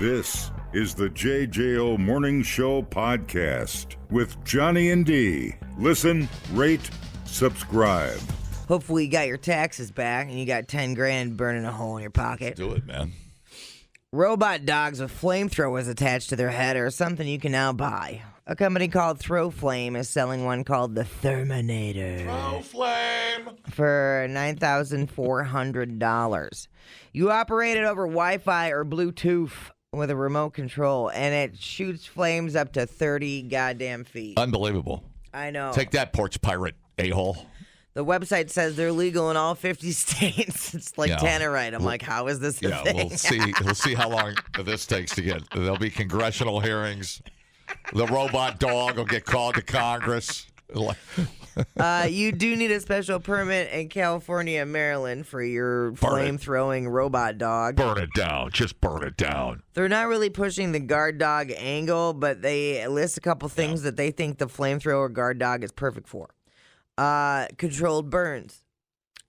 This is the JJO Morning Show podcast with Johnny and D. Listen, rate, subscribe. Hopefully you got your taxes back and you got 10 grand burning a hole in your pocket. Do it, man. Robot dogs with flamethrowers attached to their head are something you can now buy. A company called Throw Flame is selling one called the Terminator. Throw Flame! For $9,400. You operate it over Wi-Fi or Bluetooth with a remote control, and it shoots flames up to 30 goddamn feet. Unbelievable. I know. Take that, porch pirate a-hole. The website says they're legal in all 50 states. It's like Tannerite. I'm like, how is this a thing? We'll see how long this takes to get. There'll be congressional hearings. The robot dog will get called to Congress. You do need a special permit in California and Maryland for your flame-throwing robot dog. Burn it down. Just burn it down. They're not really pushing the guard dog angle, but they list a couple things that they think the flamethrower guard dog is perfect for. Controlled burns,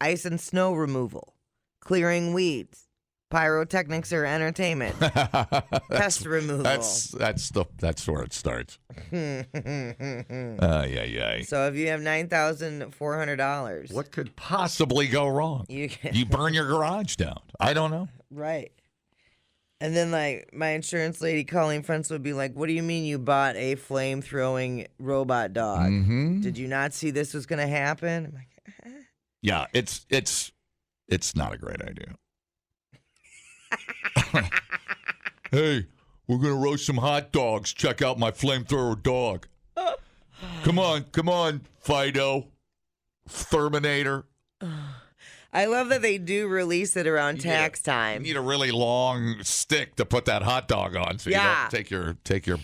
ice and snow removal, clearing weeds, pyrotechnics or entertainment, pest removal. That's where it starts. Yeah. So if you have $9,400, what could possibly go wrong? You burn your garage down. I don't know. Right. And then, like, my insurance lady calling friends would be like, what do you mean you bought a flame-throwing robot dog? Mm-hmm. Did you not see this was going to happen? I'm like, Yeah, it's not a great idea. Hey, we're going to roast some hot dogs. Check out my flamethrower dog. Come on, Fido. Terminator. I love that they do release it around tax time. You need a really long stick to put that hot dog on, so you don't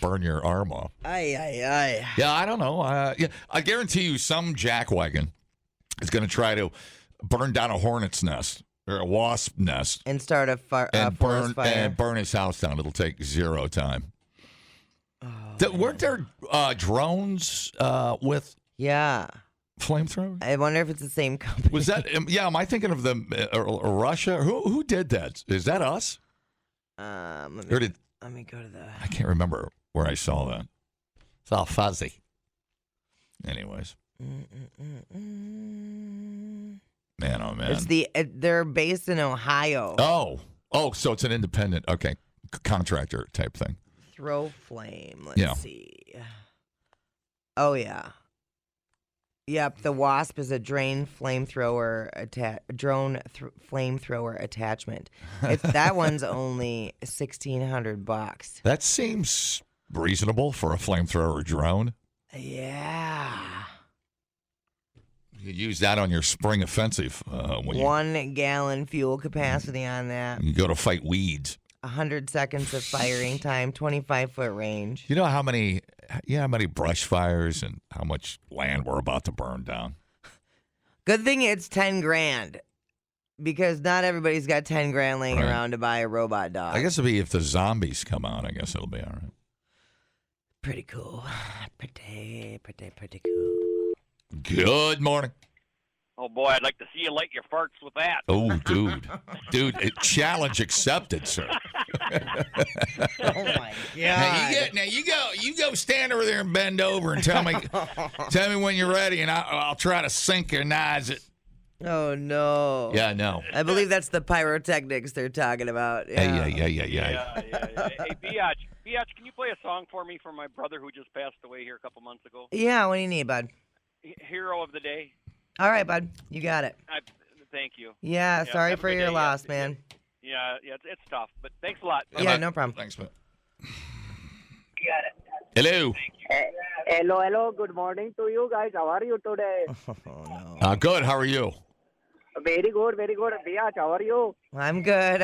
burn your arm off. Aye. Yeah, I don't know. I guarantee you, some jackwagon is going to try to burn down a hornet's nest or a wasp nest and start a forest fire and burn his house down. It'll take zero time. Weren't there drones with? Yeah. Flamethrower? I wonder if it's the same company. Was that? Yeah, am I thinking of Russia? Who did that? Is that us? Let me go to the. I can't remember where I saw that. It's all fuzzy. Anyways, man, oh man, it's they're based in Ohio. Oh, so it's an independent, contractor type thing. Throw Flame. Let's see. Oh yeah. Yep, the Wasp is a drone flamethrower attachment. That one's only $1,600. That seems reasonable for a flamethrower drone. Yeah. You could use that on your spring offensive. 1 gallon fuel capacity on that. You go to fight weeds. 100 seconds of firing time, 25-foot range. You know how many brush fires and how much land we're about to burn down? Good thing it's 10 grand because not everybody's got 10 grand laying around to buy a robot dog. I guess it'll be if the zombies come out. I guess it'll be all right. Pretty cool. Pretty cool. Good morning. Oh, boy, I'd like to see you light your farts with that. Oh, dude, challenge accepted, sir. Oh my God! Now you go stand over there and bend over and tell me when you're ready, and I'll try to synchronize it. Oh no! Yeah, no. I believe that's the pyrotechnics they're talking about. Yeah. Yeah. Hey, Biatch, can you play a song for me for my brother who just passed away here a couple months ago? Yeah. What do you need, bud? Hero of the Day. All right, bud. You got it. Thank you. Yeah, sorry for your loss, man. Yeah, it's tough, but thanks a lot. Yeah, no problem. Thanks, man. You got it. Hello. Hello. Good morning to you guys. How are you today? Oh, no. Good. How are you? Very good. Biatch, how are you? I'm good.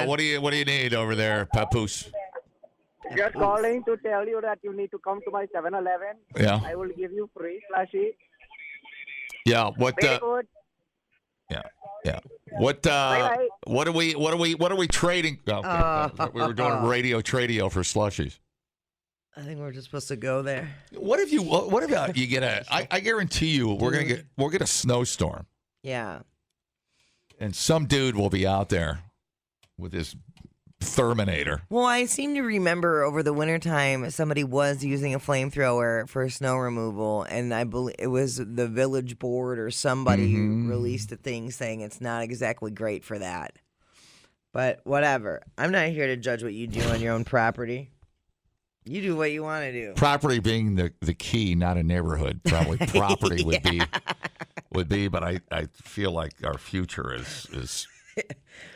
What do you need over there, Papoose? Just calling to tell you that you need to come to my 7-Eleven. Yeah. I will give you free slushy. Yeah. What? Very good. Yeah. What are we trading? Okay. We were doing radio tradio for slushies. I think we're just supposed to go there. What if you get a? I guarantee you we'll get a snowstorm. Yeah. And some dude will be out there with his Terminator. Well, I seem to remember over the wintertime somebody was using a flamethrower for snow removal, and I believe it was the village board or somebody released a thing saying it's not exactly great for that. But whatever. I'm not here to judge what you do on your own property. You do what you want to do. Property being the key, not a neighborhood. Probably property would be, but I feel like our future is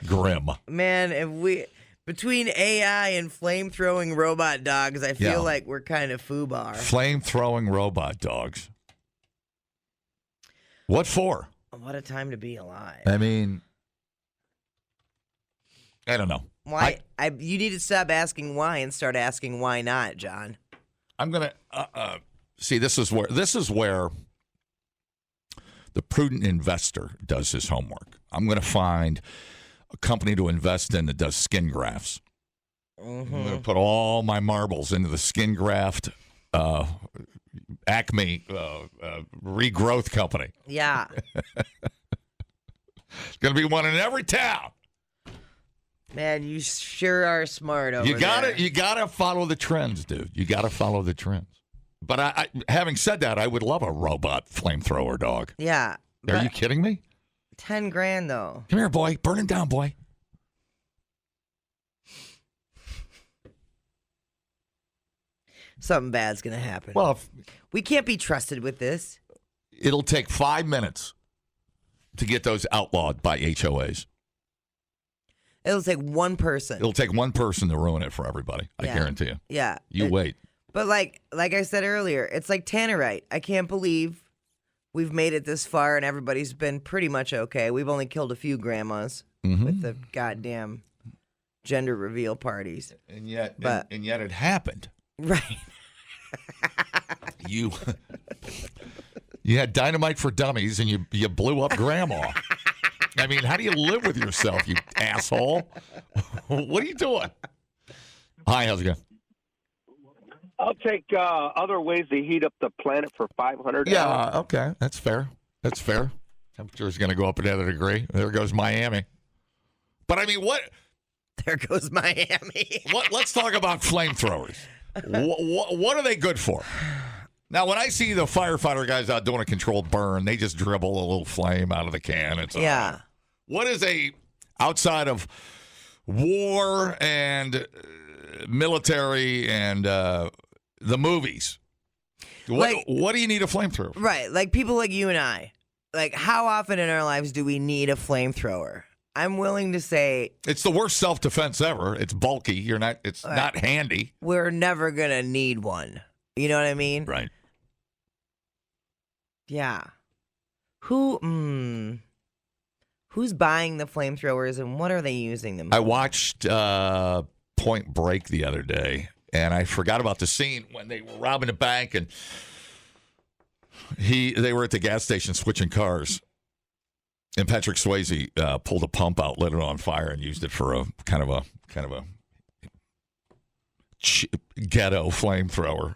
grim. Man, if we between AI and flame-throwing robot dogs, I feel like we're kind of foobar. Flame-throwing robot dogs. What for? What a time to be alive. I mean, I don't know. Why? You need to stop asking why and start asking why not, John. I'm gonna see. This is where the prudent investor does his homework. I'm gonna find a company to invest in that does skin grafts. I'm gonna put all my marbles into the skin graft Acme regrowth company. Yeah. It's gonna be one in every town. Man, you sure are smart over there. You gotta follow the trends, dude. You gotta follow the trends. But I having said that, I would love a robot flamethrower dog. Yeah. Are you kidding me? $10,000 though. Come here, boy. Burn it down, boy. Something bad's gonna happen. Well, we can't be trusted with this. it'll take 5 minutes to get those outlawed by HOAs. It'll take one person. It'll take one person to ruin it for everybody. I guarantee you. Yeah. You wait. But like I said earlier, it's like Tannerite. I can't believe we've made it this far and everybody's been pretty much okay. We've only killed a few grandmas with the goddamn gender reveal parties. And yet, But- and yet it happened. Right. You had dynamite for dummies and you blew up grandma. I mean, how do you live with yourself, you asshole? What are you doing? Hi, how's it going? I'll take other ways to heat up the planet for 500. Yeah, okay. That's fair. That's fair. Temperature's going to go up another degree. There goes Miami. But, I mean, what? There goes Miami. Let's talk about flamethrowers. What are they good for? Now, when I see the firefighter guys out doing a controlled burn, they just dribble a little flame out of the can. It's Yeah. What is outside of war and military and the movies? What do you need a flamethrower for? Right. Like people like you and I. Like how often in our lives do we need a flamethrower? I'm willing to say It's the worst self-defense ever. It's bulky. It's not handy. we're never going to need one. You know what I mean? Right. Yeah. Who's buying the flamethrowers and what are they using them I for? watched Point Break the other day, and I forgot about the scene when they were robbing a bank, and they were at the gas station switching cars, and Patrick Swayze pulled a pump out, lit it on fire, and used it for a kind of a ghetto flamethrower.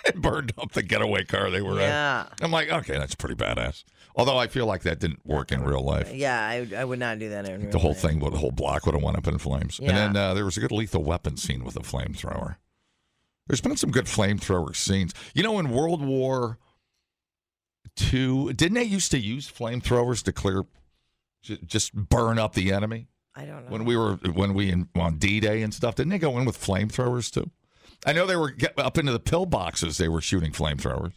It burned up the getaway car they were Yeah. in. I'm like, okay, that's pretty badass. Although I feel like that didn't work in real life. Yeah, I would not do that in real The whole life. thing, the whole block would have went up in flames. Yeah. And then there was a good Lethal Weapon scene with a flamethrower. There's been some good flamethrower scenes. You know, in World War II, didn't they used to use flamethrowers to just burn up the enemy? I don't know. When we on D-Day and stuff, didn't they go in with flamethrowers too? I know they were up into the pillboxes. They were shooting flamethrowers.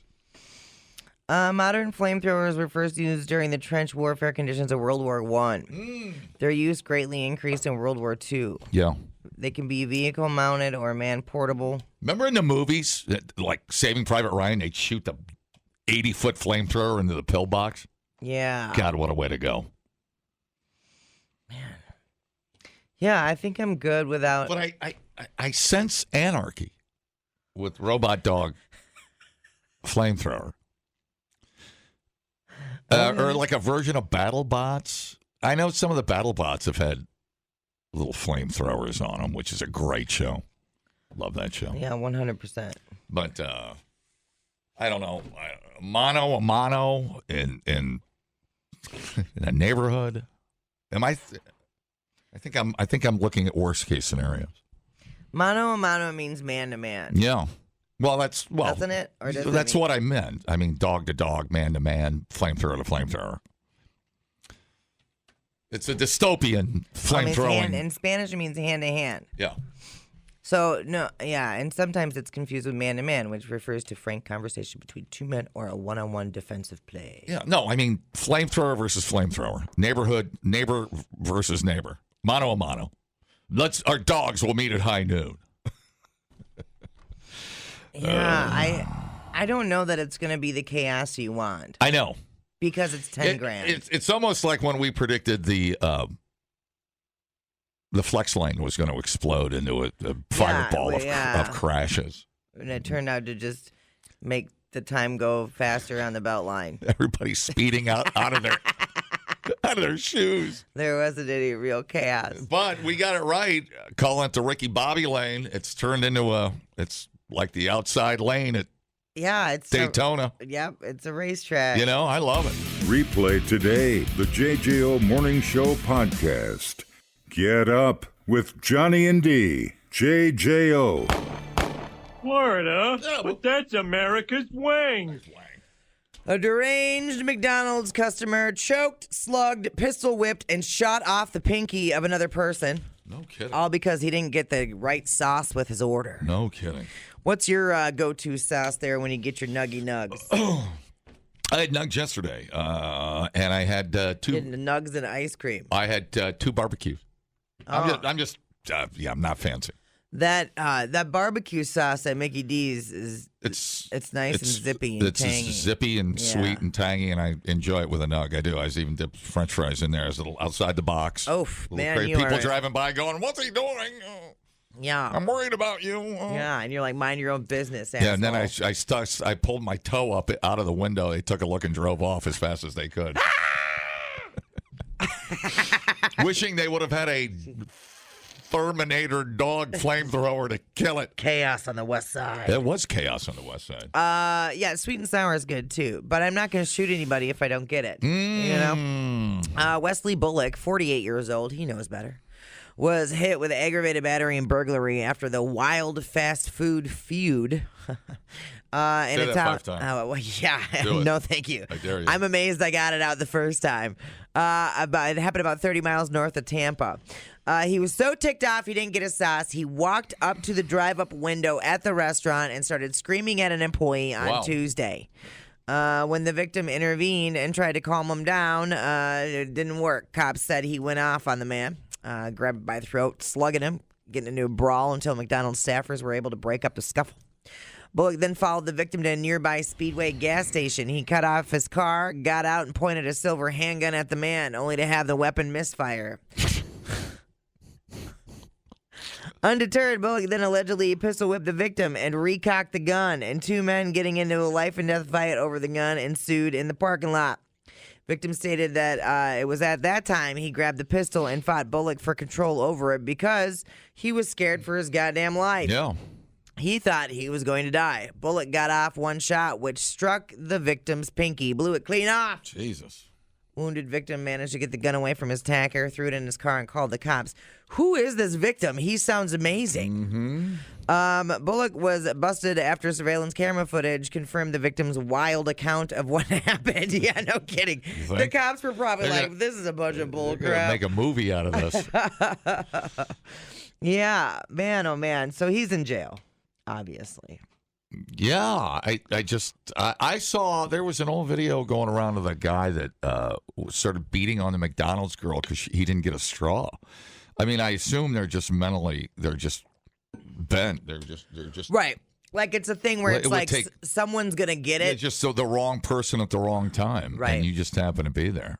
Modern flamethrowers were first used during the trench warfare conditions of World War I. Their use greatly increased in World War II. Yeah. They can be vehicle mounted or man portable. Remember in the movies, like Saving Private Ryan, they'd shoot the 80-foot flamethrower into the pillbox? Yeah. God, what a way to go. Yeah, I think I'm good without. But I sense anarchy with robot dog flamethrower. Or like a version of BattleBots. I know some of the BattleBots have had little flamethrowers on them, which is a great show. Love that show. Yeah, 100%. But I don't know. A mono in a neighborhood. I think I'm looking at worst case scenarios. Mano a mano means man to man. Yeah. Well, doesn't it? Or does that's what I meant. I mean, dog to dog, man to man, flamethrower to flamethrower. It's a dystopian flamethrowing. In Spanish, it means hand to hand. Yeah. So, no, yeah, and sometimes it's confused with man to man, which refers to frank conversation between two men or a one-on-one defensive play. Yeah, no, I mean, flamethrower versus flamethrower. Neighbor versus neighbor. Mano a mano. Our dogs will meet at high noon. Yeah, I don't know that it's going to be the chaos you want. I know. Because it's 10 grand. It's almost like when we predicted the flex lane was going to explode into a fireball of crashes. And it turned out to just make the time go faster on the belt line. Everybody's speeding out of their shoes. There wasn't any real chaos. But we got it right. Calling it the Ricky Bobby lane. It's turned into it's like the outside lane at it's Daytona. It's a racetrack. You know, I love it. Replay today the JJO Morning Show podcast. Get up with Johnny and D. JJO. Florida? But that's America's wing. A deranged McDonald's customer choked, slugged, pistol whipped, and shot off the pinky of another person. No kidding. All because he didn't get the right sauce with his order. No kidding. What's your go-to sauce there when you get your nuggie nugs? I had nugs yesterday, and I had two. Getting the nugs and ice cream. I had two barbecues. I'm not fancy. That barbecue sauce at Mickey D's is it's nice and zippy and tangy. It's zippy and sweet and tangy, and I enjoy it with a nug. I do. I even dip French fries in there as a little outside the box. Oh man, people driving by going, "What's he doing?" Yeah, I'm worried about you. Yeah, and you're like, mind your own business. Yeah, asshole. and then I pulled my toe up out of the window. They took a look and drove off as fast as they could. Wishing they would have had a Terminator dog flamethrower to kill it. Chaos on the west side. It was chaos on the west side. Yeah, sweet and sour is good too, but I'm not going to shoot anybody if I don't get it. You know, Wesley Bullock, 48 years old, he knows better, was hit with aggravated battery and burglary after the wild fast food feud. Say that 5 times. No, thank you. I dare you. I'm amazed I got it out the first time. It happened about 30 miles north of Tampa. He was so ticked off he didn't get his sauce. He walked up to the drive-up window at the restaurant and started screaming at an employee on Tuesday. When the victim intervened and tried to calm him down, it didn't work. Cops said he went off on the man, grabbed him by the throat, slugging him, getting into a brawl until McDonald's staffers were able to break up the scuffle. Bullock then followed the victim to a nearby Speedway gas station. He cut off his car, got out, and pointed a silver handgun at the man, only to have the weapon misfire. Undeterred, Bullock then allegedly pistol whipped the victim and recocked the gun, and two men getting into a life and death fight over the gun ensued in the parking lot. Victim stated that it was at that time he grabbed the pistol and fought Bullock for control over it because he was scared for his goddamn life. Yeah. He thought he was going to die. Bullock got off one shot, which struck the victim's pinky, blew it clean off. Jesus. Wounded victim managed to get the gun away from his attacker, threw it in his car, and called the cops. Who is this victim? He sounds amazing. Bullock was busted after surveillance camera footage confirmed the victim's wild account of what happened. Yeah, no kidding. The cops were probably like, this is a bunch of bull crap. Make a movie out of this. Yeah, man, oh man. So he's in jail, obviously. Yeah, I saw there was an old video going around of a guy that started beating on the McDonald's girl because he didn't get a straw. I mean, I assume they're just bent. They're just right. Like it's a thing where it's like someone's gonna get it. It's just so the wrong person at the wrong time, right? And you just happen to be there.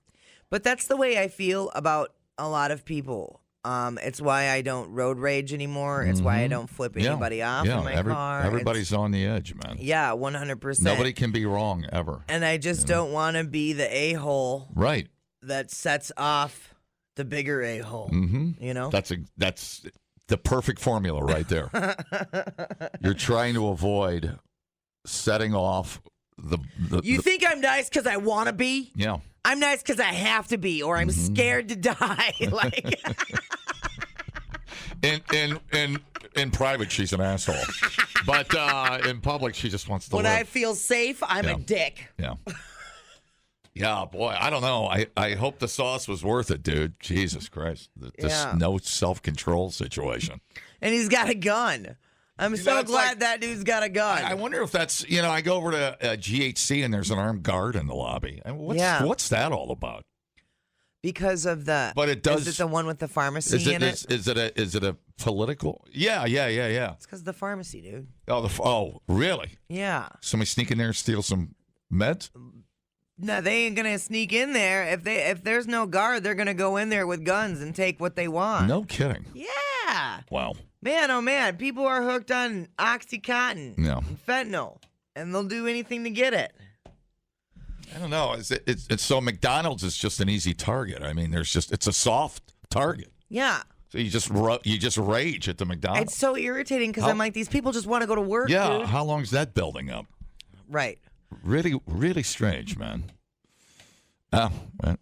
But that's the way I feel about a lot of people. It's why I don't road rage anymore. It's why I don't flip anybody off in my car. Everybody's on the edge, man. Yeah, 100%. Nobody can be wrong ever. And I just don't want to be the a-hole right that sets off the bigger a-hole. You know? That's the perfect formula right there. You're trying to avoid setting off the You think I'm nice because I want to be? Yeah. I'm nice because I have to be, or I'm scared to die. Like, In private, she's an asshole. But in public, she just wants to When live. I feel safe, I'm a dick. Yeah. Yeah, boy, I don't know. I hope the sauce was worth it, dude. Jesus Christ. This no self-control situation. And he's got a gun. I'm so glad that dude's got a gun. I wonder if that's, I go over to GHC and there's an armed guard in the lobby. I mean, what's that all about? Because of the. But it does. Is it the one with the pharmacy in it? Is it a political? Yeah. It's because of the pharmacy, dude. Oh, really? Yeah. Somebody sneak in there and steal some meds? No, they ain't gonna sneak in there. If there's no guard, they're gonna go in there with guns and take what they want. No kidding. Yeah. Wow. Man, oh man, people are hooked on OxyContin and fentanyl, and they'll do anything to get it. I don't know. It's so McDonald's is just an easy target. I mean, it's a soft target. Yeah. So you just rage at the McDonald's. It's so irritating because I'm like, these people just want to go to work. Yeah. Dude. How long is that building up? Right. Really, really strange, man. Oh, man.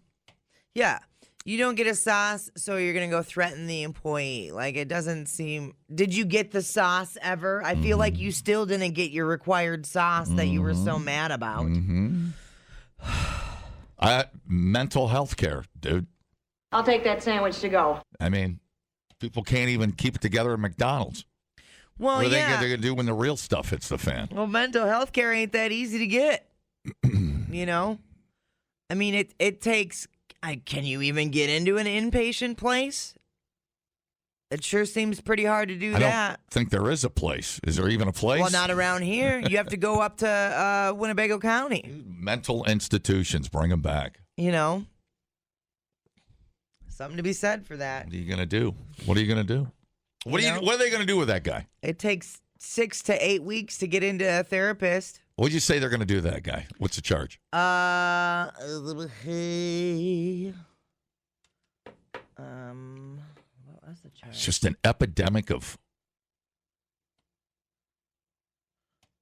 Yeah. You don't get a sauce, so you're going to go threaten the employee. Like, it doesn't seem. Did you get the sauce ever? I feel like you still didn't get your required sauce that you were so mad about. Mm-hmm. Mental health care, dude. I'll take that sandwich to go. I mean, people can't even keep it together at McDonald's. Well, what are they yeah. going to do when the real stuff hits the fan? Well, mental health care ain't that easy to get. I mean, it takes. Can you even get into an inpatient place? It sure seems pretty hard to do that. I don't think there is a place. Is there even a place? Well, not around here. You have to go up to Winnebago County. Mental institutions, bring them back. Something to be said for that. What are you going to do? What are you going to do? What are they going to do with that guy? It takes 6 to 8 weeks to get into a therapist. What would you say they're going to do to that guy? What's the charge? What was the charge? It's just an epidemic of.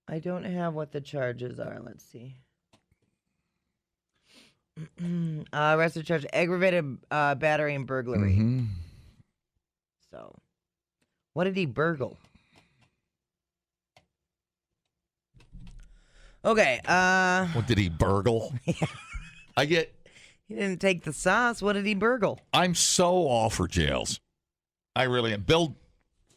I don't have what the charges are. Let's see. Arrested charge, aggravated battery and burglary. Mm-hmm. So, what did he burgle? Okay. What did he burgle? He didn't take the sauce. What did he burgle? I'm so all for jails. I really am. Build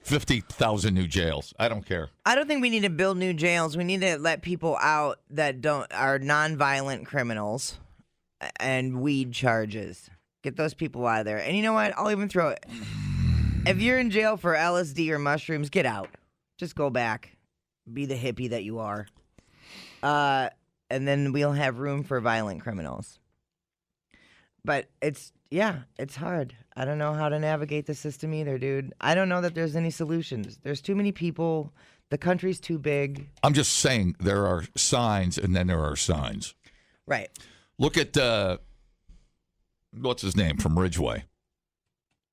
50,000 new jails. I don't care. I don't think we need to build new jails. We need to let people out that are nonviolent criminals and weed charges. Get those people out of there. And you know what? I'll even throw it. If you're in jail for LSD or mushrooms, get out. Just go back. Be the hippie that you are. And then we'll have room for violent criminals. But it's hard. I don't know how to navigate the system either, dude. I don't know that there's any solutions. There's too many people. The country's too big. I'm just saying there are signs and then there are signs. Right. Look at, what's his name from Ridgeway?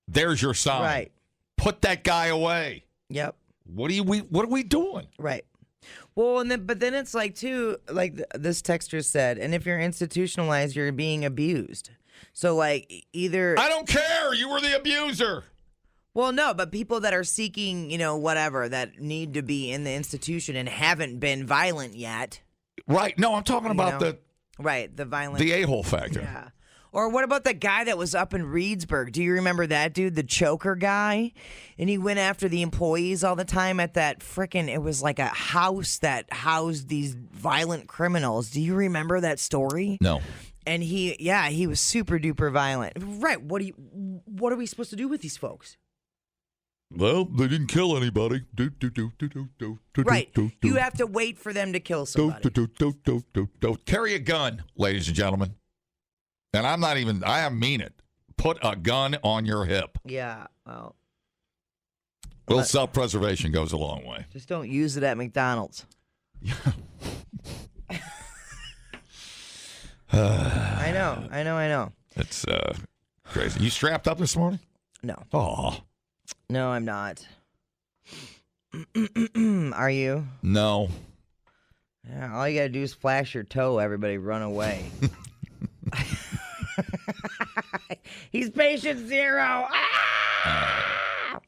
There's your sign. Right. Put that guy away. Yep. What are we doing? Right. Well, but then it's like, too, like this texter said, and if you're institutionalized, you're being abused. So, like, either... I don't care. You were the abuser. Well, no, but people that are seeking, whatever, that need to be in the institution and haven't been violent yet. Right. No, I'm talking about the violent... The a-hole factor. Yeah. Or what about the guy that was up in Reedsburg? Do you remember that dude, the choker guy? And he went after the employees all the time at that it was like a house that housed these violent criminals. Do you remember that story? No. And he was super duper violent. Right. What are we supposed to do with these folks? Well, they didn't kill anybody. Right. You have to wait for them to kill somebody. Carry a gun, ladies and gentlemen. And I mean it. Put a gun on your hip. Yeah, well. A little self-preservation goes a long way. Just don't use it at McDonald's. I know. It's crazy. You strapped up this morning? No. Oh. No, I'm not. Are you? No. Yeah, all you got to do is flash your toe. Everybody run away. He's patient zero. Ah!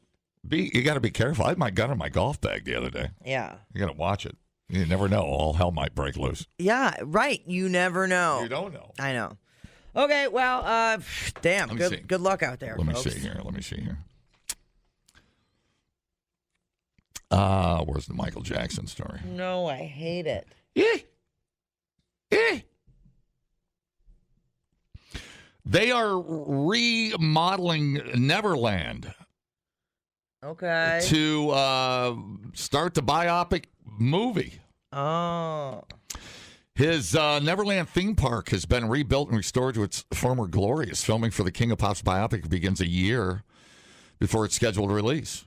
You got to be careful. I had my gun in my golf bag the other day. Yeah. You got to watch it. You never know. All hell might break loose. Yeah, right. You never know. You don't know. I know. Okay, well, damn. Good luck out there, Let me folks. see here. Where's the Michael Jackson story? No, I hate it. They are remodeling Neverland Okay. to start the biopic movie. Oh. His Neverland theme park has been rebuilt and restored to its former glory. His filming for the King of Pop's biopic begins a year before its scheduled release.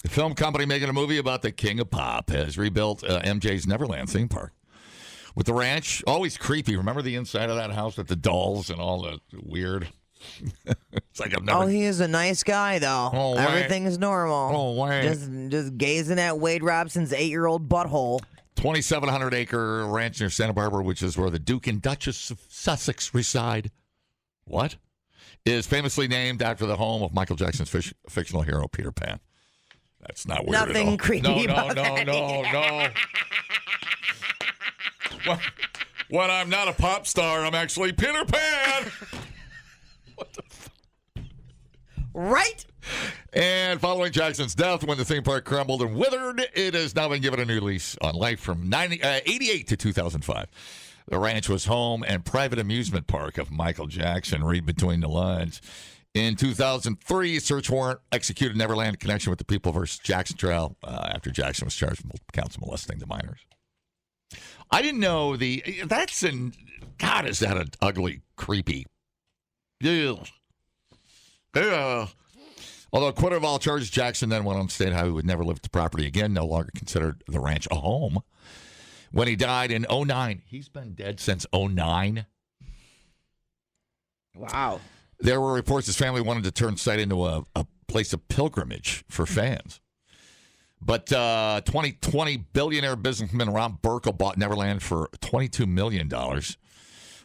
The film company making a movie about the King of Pop has rebuilt MJ's Neverland theme park. With the ranch, always creepy. Remember the inside of that house with the dolls and all the weird? It's like I've never... Oh, he is a nice guy, though. Oh, wait. Everything's normal. Oh, wait. Just gazing at Wade Robson's 8-year-old butthole. 2,700-acre ranch near Santa Barbara, which is where the Duke and Duchess of Sussex reside. What? Is famously named after the home of Michael Jackson's fictional hero, Peter Pan. That's not weird Nothing at all. creepy about that. No. When I'm not a pop star, I'm actually Peter Pan. What the fuck? Right? And following Jackson's death, when the theme park crumbled and withered, it has now been given a new lease on life from 88 to 2005. The ranch was home and private amusement park of Michael Jackson. Read between the lines. In 2003, a search warrant executed Neverland in connection with the People versus Jackson trial after Jackson was charged with multiple counts of molesting the minors. I didn't know God, is that an ugly, creepy. Ew. Although acquitted of all charges, Jackson then went on to state how he would never live at the property again, no longer considered the ranch a home. When he died in 2009, he's been dead since 2009. Wow. There were reports his family wanted to turn the site into a place of pilgrimage for fans. But 2020 billionaire businessman Ron Burkle bought Neverland for $22 million,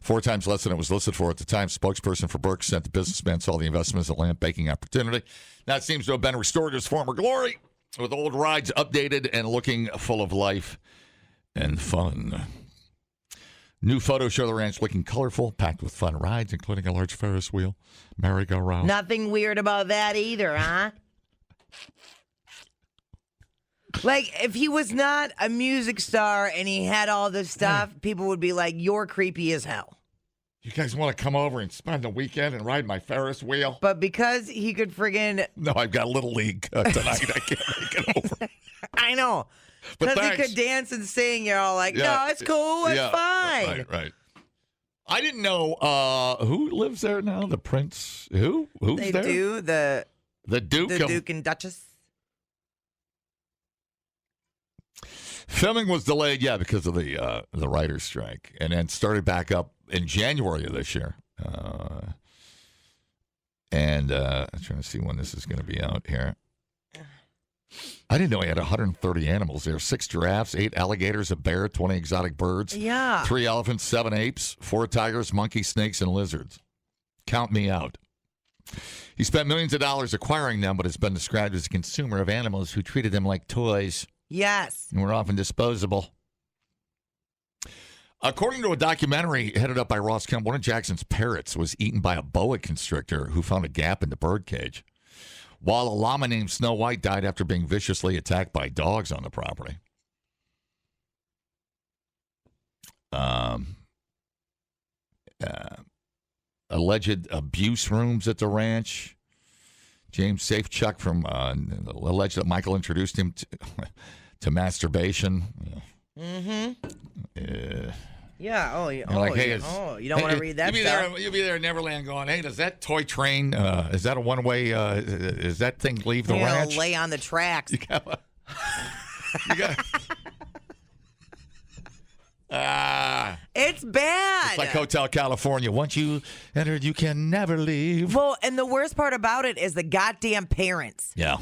4 times less than it was listed for at the time. Spokesperson for Burke said the businessman saw the investment as a land-banking opportunity. Now it seems to have been restored to its former glory, with old rides updated and looking full of life and fun. New photos show the ranch looking colorful, packed with fun rides, including a large Ferris wheel, merry-go-round. Nothing weird about that either, huh? Like, if he was not a music star and he had all this stuff, people would be like, you're creepy as hell. You guys want to come over and spend the weekend and ride my Ferris wheel? But because he could friggin'... No, I've got Little League tonight. I can't make it over. I know. But Because he could dance and sing, you're all like, no, it's cool, it's fine. Right. I didn't know who lives there now. The Prince. Who's they there? Do the Duke. The Duke and Duchess. Filming was delayed, because of the writer's strike, and then started back up in January of this year. I'm trying to see when this is going to be out here. I didn't know he had 130 animals there. 6 giraffes, 8 alligators, a bear, 20 exotic birds, 3 elephants, 7 apes, 4 tigers, monkeys, snakes, and lizards. Count me out. He spent millions of dollars acquiring them, but has been described as a consumer of animals who treated them like toys. Yes. And were often disposable. According to a documentary headed up by Ross Kemp, one of Jackson's parrots was eaten by a boa constrictor who found a gap in the birdcage, while a llama named Snow White died after being viciously attacked by dogs on the property. Alleged abuse rooms at the ranch. James Safechuck from alleged that Michael introduced him to masturbation. Mm-hmm. You don't want to read that stuff. You'll be there in Neverland going, hey, does that toy train, is that a one-way, is that thing leave the ranch? Lay on the tracks. You got it's bad. It's like Hotel California. Once you entered, you can never leave. Well, and the worst part about it is the goddamn parents. Yeah,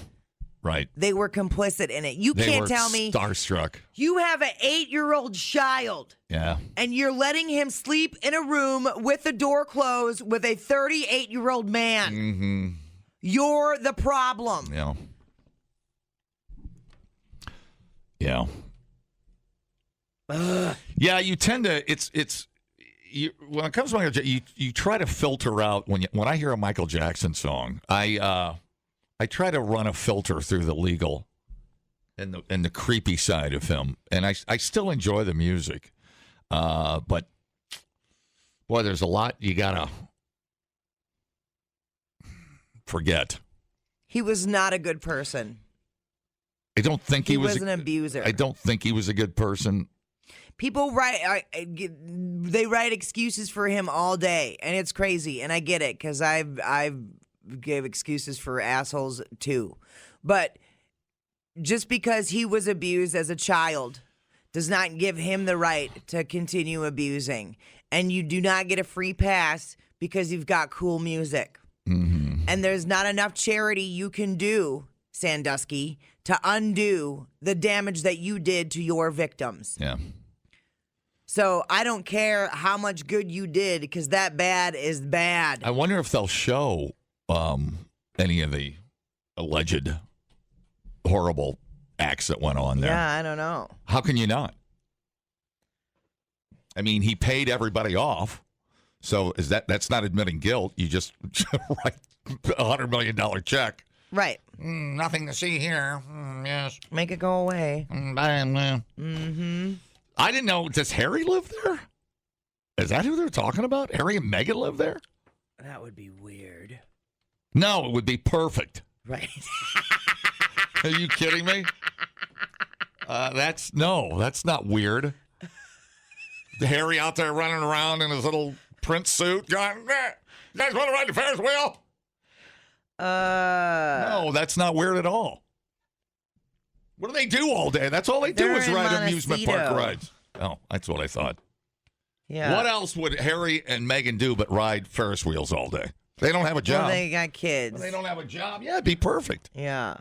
right. They were complicit in it. You can't tell me. Starstruck. You have an 8-year-old child. Yeah. And you're letting him sleep in a room with the door closed with a 38-year-old man. Mm-hmm. You're the problem. Yeah. Yeah. Yeah, you tend to. When it comes to Michael Jackson, you try to filter out when I hear a Michael Jackson song. I try to run a filter through the legal and the creepy side of him, and I still enjoy the music, but boy, there's a lot you gotta forget. He was not a good person. I don't think he was an abuser. I don't think he was a good person. People they write excuses for him all day, and it's crazy. And I get it because I've gave excuses for assholes too. But just because he was abused as a child does not give him the right to continue abusing. And you do not get a free pass because you've got cool music. Mm-hmm. And there's not enough charity you can do, Sandusky, to undo the damage that you did to your victims. Yeah. So I don't care how much good you did because that bad is bad. I wonder if they'll show any of the alleged horrible acts that went on there. Yeah, I don't know. How can you not? I mean, he paid everybody off. So that's not admitting guilt. You just write a $100 million check. Right. Nothing to see here. Yes. Make it go away. Mm-hmm. I didn't know. Does Harry live there? Is that who they're talking about? Harry and Meghan live there? That would be weird. No, it would be perfect. Right. Are you kidding me? That's not weird. Harry out there running around in his little Prince suit going, you guys want to ride the Ferris wheel? No, that's not weird at all. What do they do all day? That's all they do is ride amusement park rides. Oh, that's what I thought. Yeah. What else would Harry and Meghan do but ride Ferris wheels all day? They don't have a job. Well, they got kids. They don't have a job. Yeah, it'd be perfect. Yeah.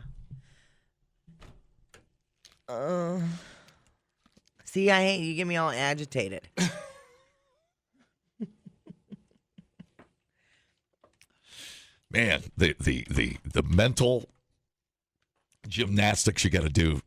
See, I hate you. Get me all agitated. Man, the mental gymnastics you got to do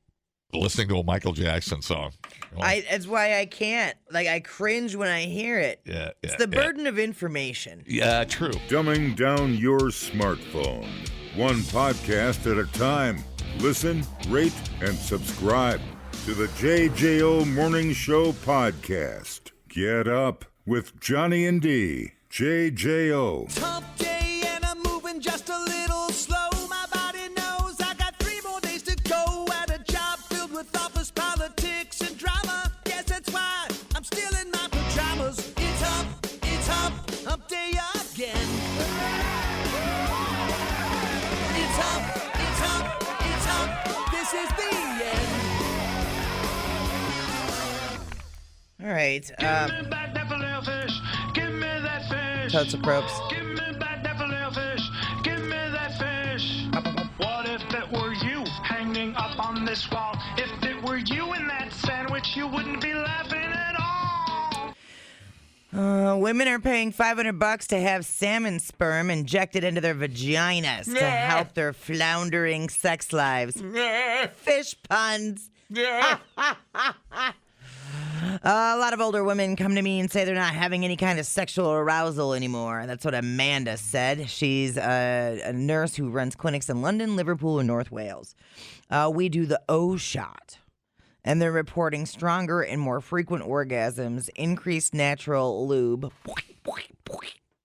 listening to a Michael Jackson song. That's why I can't. Like, I cringe when I hear it. Yeah, it's the burden of information. Yeah, true. Dumbing down your smartphone. One podcast at a time. Listen, rate, and subscribe to the JJO Morning Show podcast. Get up with Johnny and D. JJO. Hump day and I'm moving just a little slow. My body knows I got 3 more days to go at a job filled with office politics and drama. Yes, that's why I'm still in my pajamas. It's hump day again. It's hump, this is the end. All right. Give me back that filet fish. Give me that fish. Totes of Probes. Give me back that filet fish. Give me that fish. What if it were you hanging up on this wall? If it were you in that sandwich, you wouldn't be laughing at all. Women are paying $500 to have salmon sperm injected into their vaginas to help their floundering sex lives. Fish puns. A lot of older women come to me and say they're not having any kind of sexual arousal anymore. That's what Amanda said. She's a nurse who runs clinics in London, Liverpool, and North Wales. We do the O shot, and they're reporting stronger and more frequent orgasms, increased natural lube,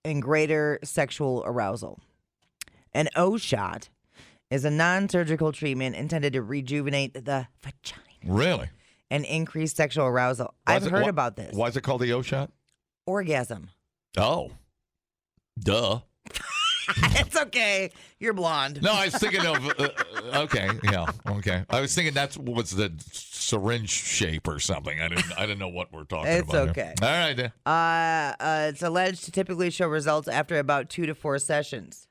and greater sexual arousal. An O shot is a non-surgical treatment intended to rejuvenate the vagina. Really? And increased sexual arousal. I've heard about this. Why is it called the O shot? Orgasm. Oh. Duh. It's okay. You're blonde. No, I was thinking of, okay, yeah, okay. I was thinking that was the syringe shape or something. I didn't know what we're talking It's about. okay. Here. All right, then. It's alleged to typically show results after about 2 to 4 sessions.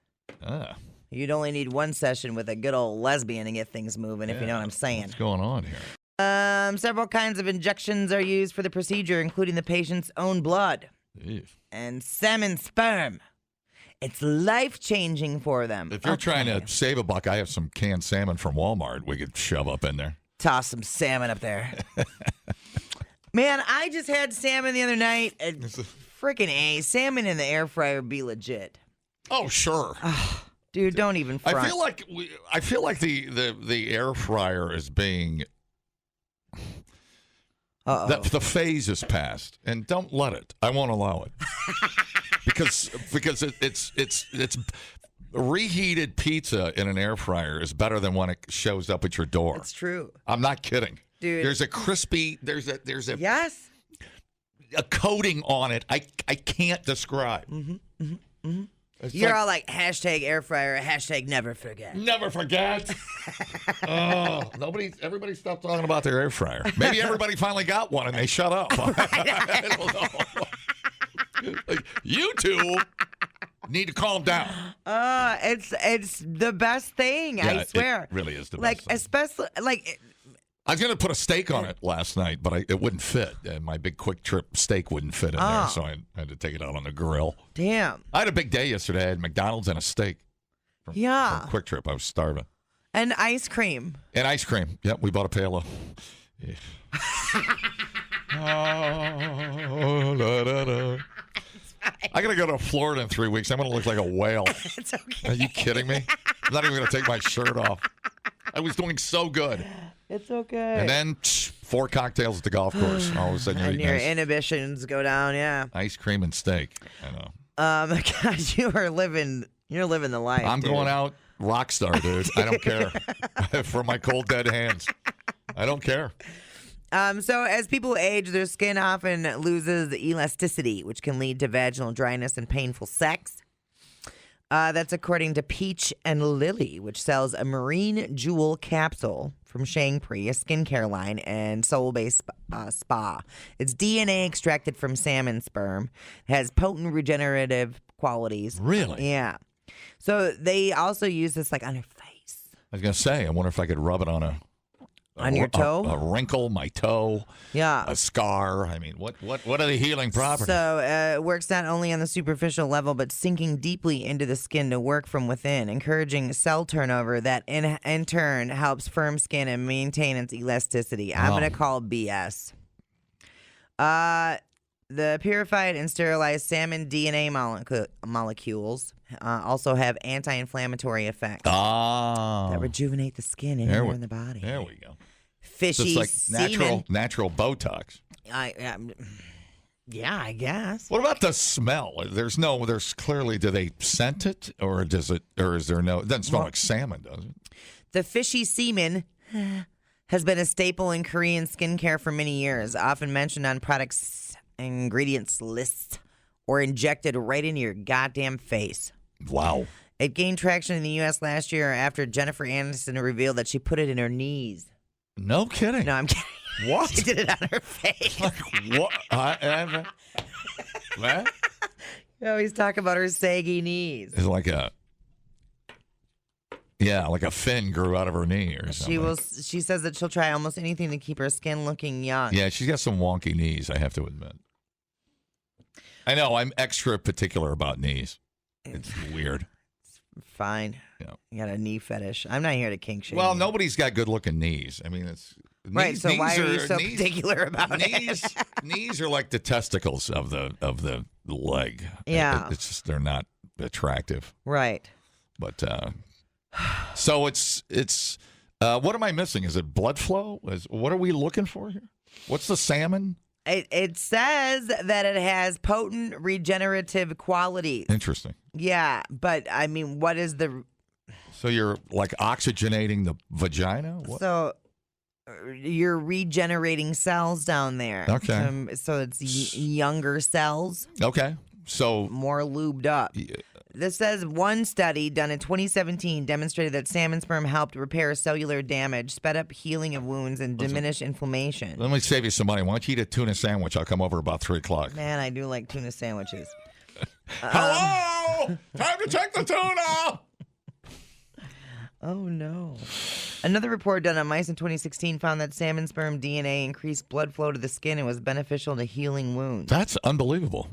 You'd only need 1 session with a good old lesbian to get things moving, if you know what I'm saying. What's going on here? Several kinds of injections are used for the procedure, including the patient's own blood and semen sperm. It's life-changing for them. If you're trying to save a buck, I have some canned salmon from Walmart we could shove up in there. Toss some salmon up there. Man, I just had salmon the other night. Freaking A. Salmon in the air fryer be legit. Oh, sure. Dude, don't even front. I feel like the air fryer is being the phase is past, and don't let it. I won't allow it because it's reheated pizza in an air fryer is better than when it shows up at your door. It's true. I'm not kidding. Dude. There's a crispy. There's a yes. A coating on it. I can't describe. You're all like hashtag air fryer, hashtag never forget. Never forget. Everybody stopped talking about their air fryer. Maybe everybody finally got one and they shut up. I don't know. Like, you two need to calm down. It's the best thing. Yeah, I swear. It really is the best. Like thing. especially like. I was going to put a steak on it last night, but it wouldn't fit. My big Quick Trip steak wouldn't fit in there, so I had to take it out on the grill. Damn. I had a big day yesterday. I had McDonald's and a steak. From Quick Trip. I was starving. And ice cream. And ice cream. Yep, we bought a pail of. Yeah. I got to go to Florida in 3 weeks. I'm going to look like a whale. It's okay. Are you kidding me? I'm not even going to take my shirt off. I was doing so good. It's okay. And then 4 cocktails at the golf course. All of a sudden, you're and eating your inhibitions go down. Yeah. ice cream and steak. I know. God, you're living the life. I'm dude. going out rock star, dude. I don't care. From my cold dead hands. I don't care. So as people age, their skin often loses elasticity, which can lead to vaginal dryness and painful sex. That's according to Peach and Lily, which sells a marine jewel capsule from Shangpri, a skincare line, and soul-based spa. It's DNA extracted from salmon sperm. It has potent regenerative qualities. Really? Yeah. So they also use this like on your face. I was going to say, I wonder if I could rub it on on your toe? A wrinkle, my toe. Yeah. A scar. I mean, what are the healing properties? So it works not only on the superficial level, but sinking deeply into the skin to work from within, encouraging cell turnover that in turn helps firm skin and maintain its elasticity. I'm going to call BS. The purified and sterilized salmon DNA molecules also have anti-inflammatory effects that rejuvenate the skin anywhere in the body. There we go. Fishy so it's like semen. natural Botox. Yeah, I guess. What about the smell? There's clearly, do they scent it or is there no, it doesn't smell like salmon, does it? The fishy semen has been a staple in Korean skincare for many years, often mentioned on products ingredients lists or injected right into your goddamn face. Wow. It gained traction in the U.S. last year after Jennifer Aniston revealed that she put it in her knees. No kidding. No, I'm kidding. What? She did it on her face. What? What? You always talk about her saggy knees. It's like a fin grew out of her knee or something. She says that she'll try almost anything to keep her skin looking young. Yeah, she's got some wonky knees, I have to admit. I know, I'm extra particular about knees. It's weird. It's fine. Yeah. You got a knee fetish. I'm not here to kink shame. Well, nobody's got good-looking knees. I mean, it's right. So why are you so particular about it? Knees are like the testicles of the leg. Yeah, it's just they're not attractive. Right. But so it's what am I missing? Is it blood flow? What are we looking for here? What's the salmon? It says that it has potent regenerative qualities. Interesting. Yeah, but I mean, what is the? So you're like oxygenating the vagina? What? So you're regenerating cells down there. Okay. So it's younger cells. Okay. So more lubed up. Yeah. This says one study done in 2017 demonstrated that salmon sperm helped repair cellular damage, sped up healing of wounds, and diminish inflammation. Let me save you some money. Why don't you eat a tuna sandwich? I'll come over about 3 o'clock. Man, I do like tuna sandwiches. Hello! Time to check the tuna! Oh, no. Another report done on mice in 2016 found that salmon sperm DNA increased blood flow to the skin and was beneficial to healing wounds. That's unbelievable.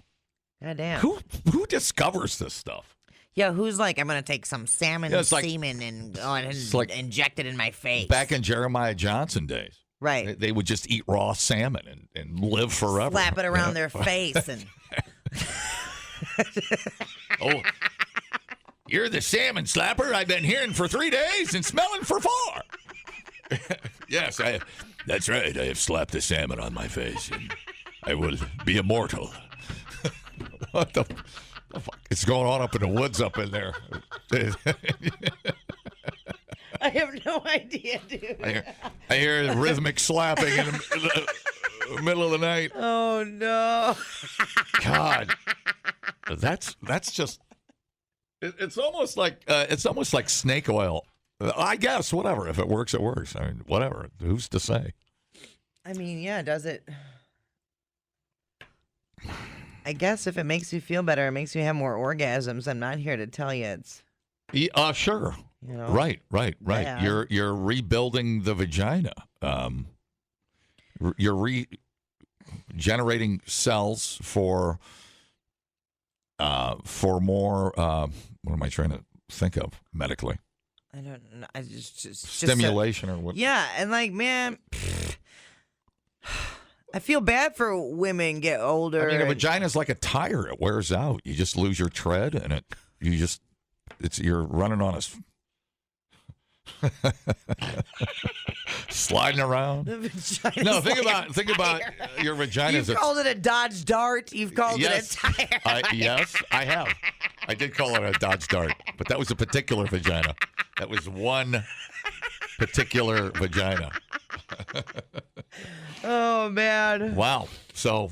God damn. Who discovers this stuff? Yeah, who's like, I'm going to take some salmon Yeah, it's like- semen and go ahead and like inject it in my face. Back in Jeremiah Johnson days. Right. They would just eat raw salmon and live forever. Slap it around their face. And Oh, you're the salmon slapper I've been hearing for 3 days and smelling for 4. Yes, that's right. I have slapped the salmon on my face, and I will be immortal. What the fuck is going on up in the woods up in there? I have no idea, dude. I hear rhythmic slapping in the middle of the night. Oh, no. God, that's just. It's almost like snake oil. I guess whatever. If it works, it works. I mean, whatever. Who's to say? I mean, yeah, does it? I guess if it makes you feel better, it makes you have more orgasms. I'm not here to tell you it's. Sure. You know? Right. Yeah. You're rebuilding the vagina. You're regenerating cells for more. What am I trying to think of medically? I don't know. I just Stimulation or what? Yeah, and like, man, I feel bad for women get older. I mean, a vagina's like a tire; it wears out. You just lose your tread, and you're running on a sliding around. The vagina's No, think like about your vagina. You've called it a Dodge Dart. You've called it a tire. Yes, I have. I did call it a Dodge Dart, but that was a particular vagina. That was one particular vagina. Oh, man. Wow. So.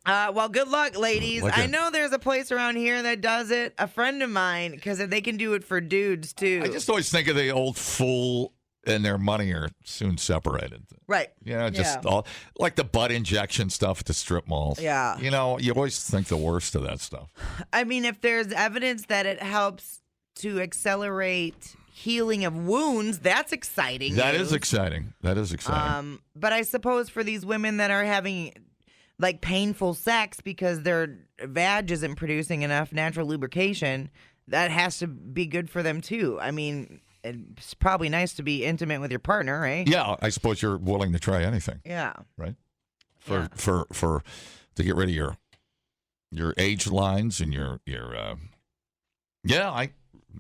Well, good luck, ladies. Like I know there's a place around here that does it. A friend of mine, because they can do it for dudes, too. I just always think of the old fool and their money are soon separated. Right. You know, just all like the butt injection stuff at the strip malls. Yeah. You know, you always think the worst of that stuff. I mean, if there's evidence that it helps to accelerate healing of wounds, that's exciting. That news. is exciting. That is exciting. But I suppose for these women that are having like painful sex because their vag isn't producing enough natural lubrication, that has to be good for them too. I mean, it's probably nice to be intimate with your partner, right? Yeah, I suppose you're willing to try anything. Yeah. Right? For to get rid of your age lines and your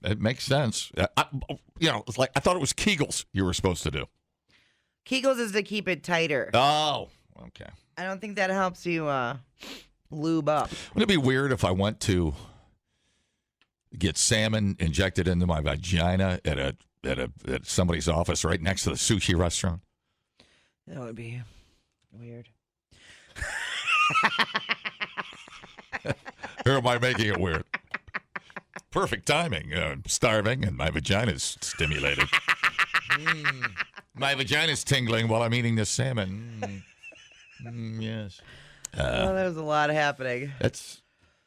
it makes sense. It's like I thought it was Kegels you were supposed to do. Kegels is to keep it tighter. Oh, okay. I don't think that helps you lube up. Wouldn't it be weird if I went to get salmon injected into my vagina at somebody's office right next to the sushi restaurant? That would be weird. Or am I making it weird? Perfect timing. I'm starving and my vagina's stimulated. My vagina's tingling while I'm eating this salmon. Yes. Well, there's a lot happening.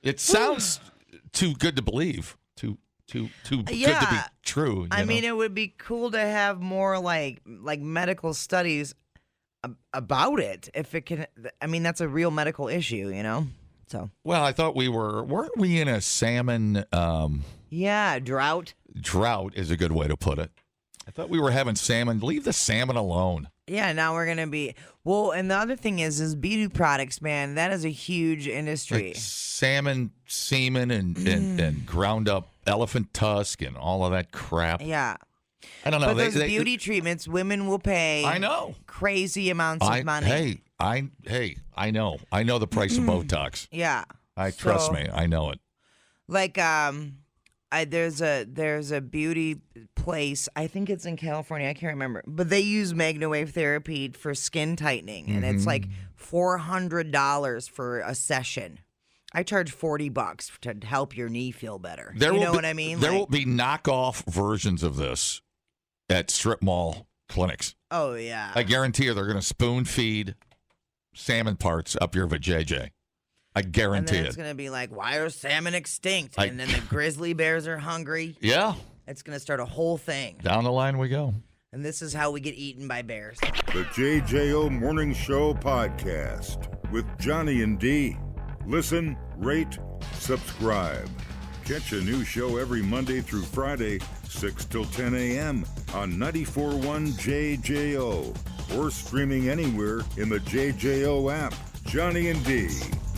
It sounds too good to believe. Too good to be true. I mean, it would be cool to have more like medical studies about it. If it can, I mean, that's a real medical issue, you know. So. Well, I thought weren't we in a salmon? Drought. Drought is a good way to put it. I thought we were having salmon. Leave the salmon alone. Yeah, now we're gonna be and the other thing is beauty products, man. That is a huge industry. Like salmon, semen, and ground up elephant tusk and all of that crap. Yeah. I don't know. But those beauty treatments, women will pay. I know. Crazy amounts of money. I know. I know the price of Botox. Yeah. Trust me. I know it. Like there's a beauty place. I think it's in California. I can't remember, but they use magnawave therapy for skin tightening, and it's like $400 for a session. I charge $40 to help your knee feel better. You know what I mean? There will be knockoff versions of this at strip mall clinics. Oh yeah. I guarantee you, they're going to spoon feed salmon parts up your vajayjay. I guarantee and then it's going to be like, why are salmon extinct? And then the grizzly bears are hungry. Yeah. It's going to start a whole thing. Down the line we go. And this is how we get eaten by bears. The JJO Morning Show Podcast with Johnny and D. Listen, rate, subscribe. Catch a new show every Monday through Friday, 6 till 10 a.m. on 94.1 JJO or streaming anywhere in the JJO app. Johnny and D,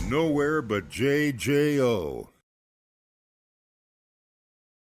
nowhere but JJO.